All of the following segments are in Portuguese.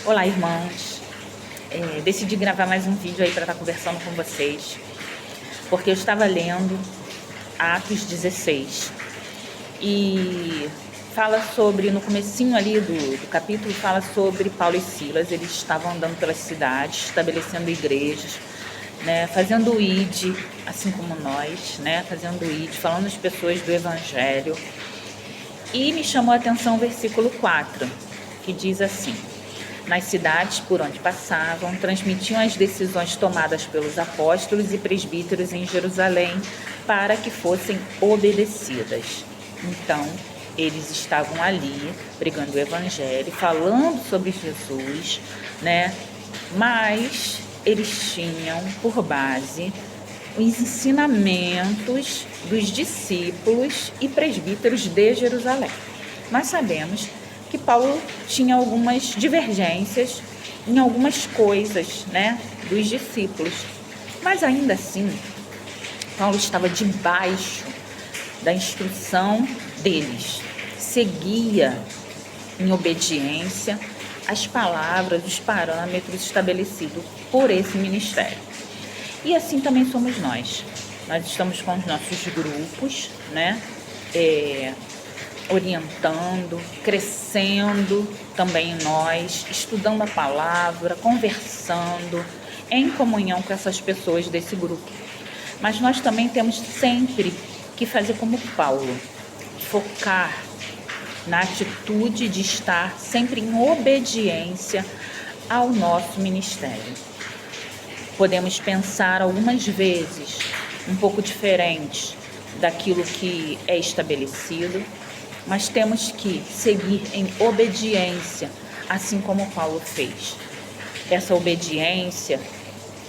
Olá, irmãos. Decidi gravar mais um vídeo aí para estar conversando com vocês, porque eu estava lendo Atos 16 e fala sobre, no comecinho ali do capítulo, fala sobre Paulo e Silas. Eles estavam andando pelas cidades, estabelecendo igrejas, né, fazendo o ID, assim como nós, né, fazendo o ID, falando às pessoas do Evangelho. E me chamou a atenção o versículo 4, que diz assim: nas cidades por onde passavam, transmitiam as decisões tomadas pelos apóstolos e presbíteros em Jerusalém para que fossem obedecidas. Então, eles estavam ali pregando o Evangelho, falando sobre Jesus, né? Mas eles tinham por base os ensinamentos dos discípulos e presbíteros de Jerusalém. Nós sabemos que Paulo tinha algumas divergências em algumas coisas, né, dos discípulos. Mas ainda assim, Paulo estava debaixo da instrução deles. Seguia em obediência as palavras, os parâmetros estabelecidos por esse ministério. E assim também somos nós. Nós estamos com os nossos grupos, né, orientando, crescendo também nós, estudando a palavra, conversando, em comunhão com essas pessoas desse grupo. Mas nós também temos sempre que fazer como Paulo, focar na atitude de estar sempre em obediência ao nosso ministério. Podemos pensar algumas vezes um pouco diferente daquilo que é estabelecido, mas temos que seguir em obediência, assim como Paulo fez. Essa obediência,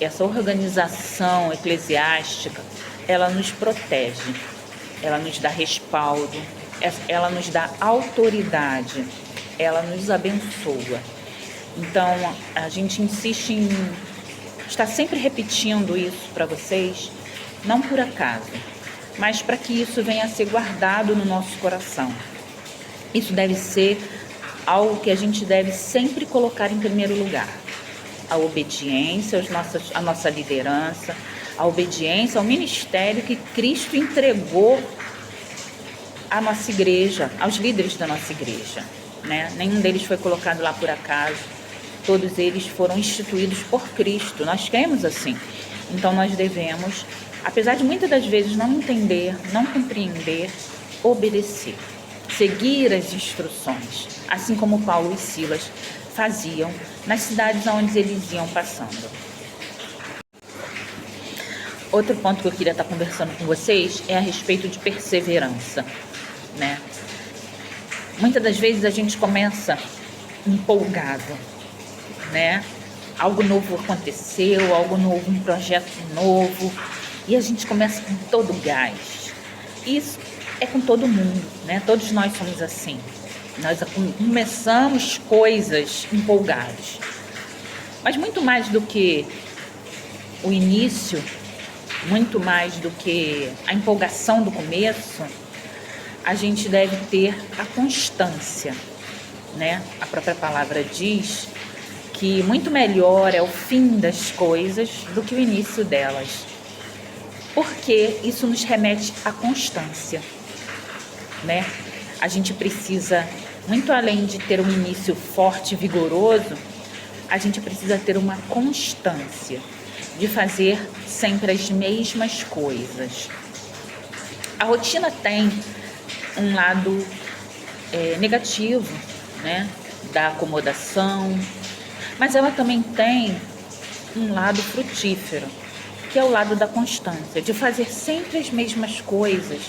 essa organização eclesiástica, ela nos protege, ela nos dá respaldo, ela nos dá autoridade, ela nos abençoa. Então, a gente insiste em estar sempre repetindo isso para vocês, não por acaso, mas para que isso venha a ser guardado no nosso coração. Isso deve ser algo que a gente deve sempre colocar em primeiro lugar. A obediência à nossa liderança, a obediência ao ministério que Cristo entregou à nossa igreja, aos líderes da nossa igreja, né? Nenhum deles foi colocado lá por acaso. Todos eles foram instituídos por Cristo. Nós cremos assim. Então nós devemos, apesar de muitas das vezes não entender, não compreender, obedecer, seguir as instruções, assim como Paulo e Silas faziam nas cidades onde eles iam passando. Outro ponto que eu queria estar conversando com vocês é a respeito de perseverança, né? Muitas das vezes a gente começa empolgado, né? Algo novo aconteceu, algo novo, um projeto novo, e a gente começa com todo o gás. Isso é com todo mundo, né? Todos nós somos assim. Nós começamos coisas empolgados. Mas muito mais do que o início, muito mais do que a empolgação do começo, a gente deve ter a constância, né? A própria palavra diz que muito melhor é o fim das coisas do que o início delas, porque isso nos remete à constância, né? A gente precisa, muito além de ter um início forte e vigoroso, a gente precisa ter uma constância de fazer sempre as mesmas coisas. A rotina tem um lado negativo, né? Da acomodação, mas ela também tem um lado frutífero, que é o lado da constância, de fazer sempre as mesmas coisas.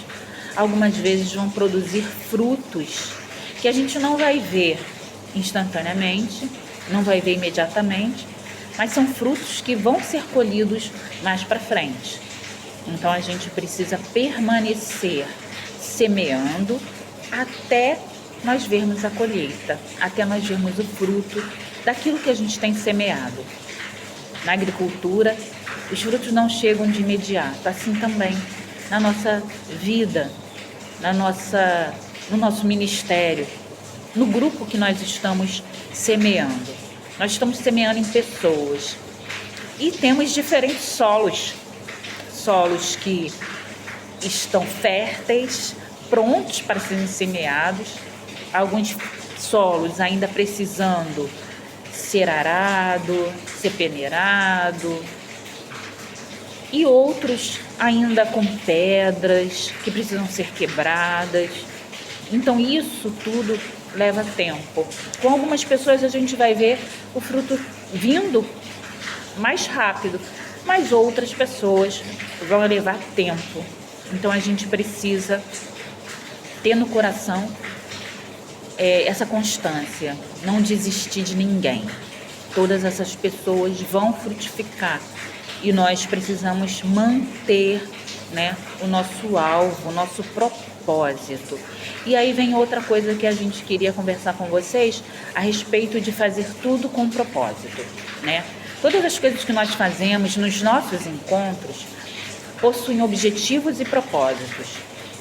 Algumas vezes vão produzir frutos que a gente não vai ver instantaneamente, não vai ver imediatamente, mas são frutos que vão ser colhidos mais para frente. Então a gente precisa permanecer semeando até nós vermos a colheita, até nós vermos o fruto daquilo que a gente tem semeado. Na agricultura, os frutos não chegam de imediato, assim também na nossa vida, no nosso ministério, no grupo que nós estamos semeando. Nós estamos semeando em pessoas. E temos diferentes solos. Solos que estão férteis, prontos para serem semeados. Alguns solos ainda precisando ser arado, ser peneirado. E outros ainda com pedras que precisam ser quebradas. Então isso tudo leva tempo. Com algumas pessoas a gente vai ver o fruto vindo mais rápido, mas outras pessoas vão levar tempo. Então a gente precisa ter no coração essa constância, não desistir de ninguém. Todas essas pessoas vão frutificar e nós precisamos manter, né, o nosso alvo, o nosso propósito. E aí vem outra coisa que a gente queria conversar com vocês a respeito de fazer tudo com propósito, né? Todas as coisas que nós fazemos nos nossos encontros possuem objetivos e propósitos,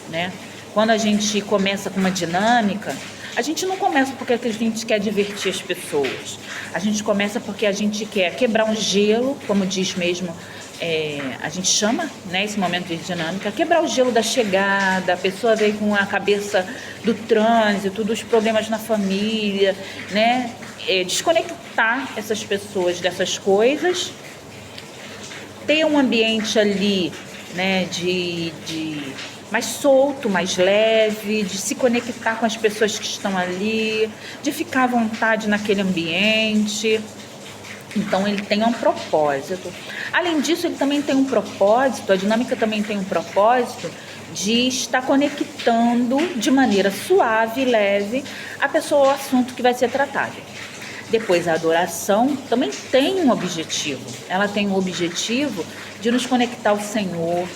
né? Quando a gente começa com uma dinâmica, a gente não começa porque a gente quer divertir as pessoas. A gente começa porque a gente quer quebrar um gelo, como diz mesmo, a gente chama, né, esse momento de dinâmica, quebrar o gelo da chegada, a pessoa veio com a cabeça do trânsito, dos problemas na família, né? Desconectar essas pessoas dessas coisas, ter um ambiente ali, né, de mais solto, mais leve, de se conectar com as pessoas que estão ali, de ficar à vontade naquele ambiente. Então ele tem um propósito. Além disso, ele também tem um propósito, a dinâmica também tem um propósito de estar conectando de maneira suave e leve a pessoa ao assunto que vai ser tratado. Depois, a adoração também tem um objetivo. Ela tem o objetivo de nos conectar ao Senhor,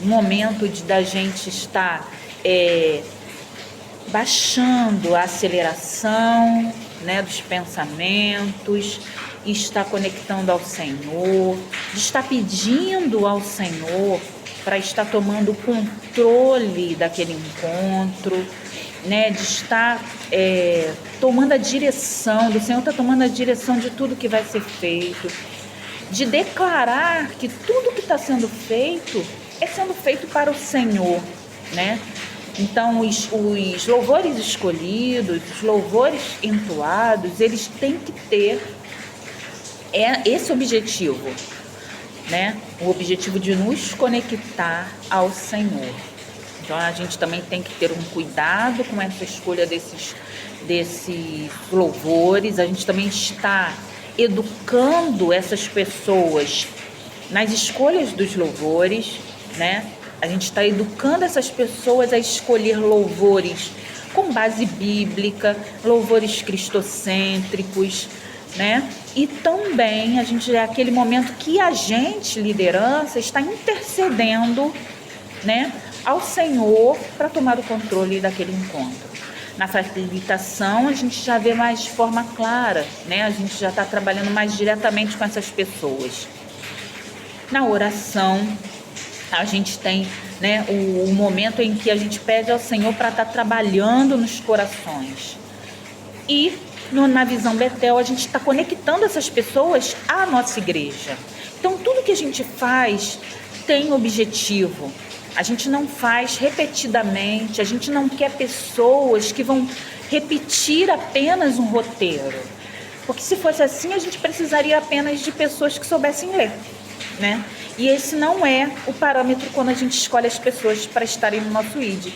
um momento da gente estar baixando a aceleração, né, dos pensamentos, e estar conectando ao Senhor, de estar pedindo ao Senhor para estar tomando o controle daquele encontro, né, de estar tomando a direção, do Senhor está tomando a direção de tudo que vai ser feito, de declarar que tudo que está sendo feito é sendo feito para o Senhor, né? Então, os louvores escolhidos, os louvores entoados, eles têm que ter esse objetivo, né? O objetivo de nos conectar ao Senhor. Então, a gente também tem que ter um cuidado com essa escolha desses louvores. A gente também está educando essas pessoas nas escolhas dos louvores, né? A gente está educando essas pessoas a escolher louvores com base bíblica, louvores cristocêntricos, né? E também a gente é aquele momento que a gente, liderança, está intercedendo, né, ao Senhor para tomar o controle daquele encontro. Na facilitação a gente já vê mais de forma clara, né? A gente já está trabalhando mais diretamente com essas pessoas. Na oração a gente tem, né, o momento em que a gente pede ao Senhor para estar trabalhando nos corações. E na visão Betel a gente está conectando essas pessoas à nossa igreja. Então tudo que a gente faz tem objetivo. A gente não faz repetidamente, a gente não quer pessoas que vão repetir apenas um roteiro. Porque se fosse assim, a gente precisaria apenas de pessoas que soubessem ler, né? E esse não é o parâmetro quando a gente escolhe as pessoas para estarem no nosso ID.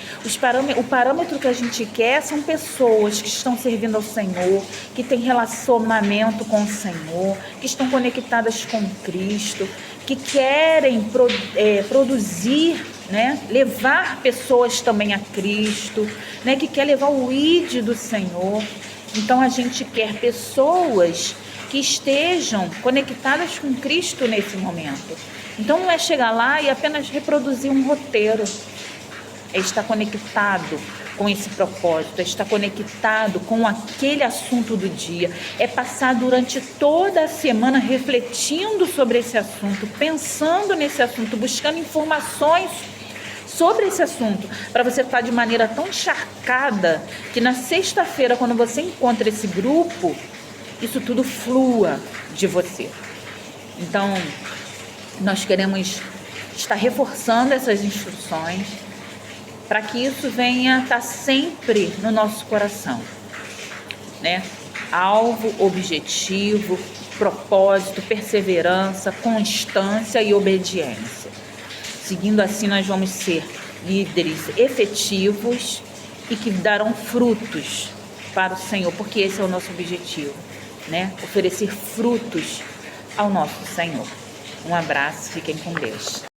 O parâmetro que a gente quer são pessoas que estão servindo ao Senhor, que têm relacionamento com o Senhor, que estão conectadas com Cristo, que querem produzir, né, levar pessoas também a Cristo, né, que quer levar o ID do Senhor. Então a gente quer pessoas que estejam conectadas com Cristo nesse momento. Então não é chegar lá e apenas reproduzir um roteiro. É estar conectado com esse propósito, é estar conectado com aquele assunto do dia. É passar durante toda a semana refletindo sobre esse assunto, pensando nesse assunto, buscando informações sobre esse assunto, para você estar de maneira tão encharcada que na sexta-feira, quando você encontra esse grupo, isso tudo flua de você. Então, nós queremos estar reforçando essas instruções para que isso venha estar sempre no nosso coração, né? Alvo, objetivo, propósito, perseverança, constância e obediência. Seguindo assim, nós vamos ser líderes efetivos e que darão frutos para o Senhor, porque esse é o nosso objetivo, né? Oferecer frutos ao nosso Senhor. Um abraço, fiquem com Deus.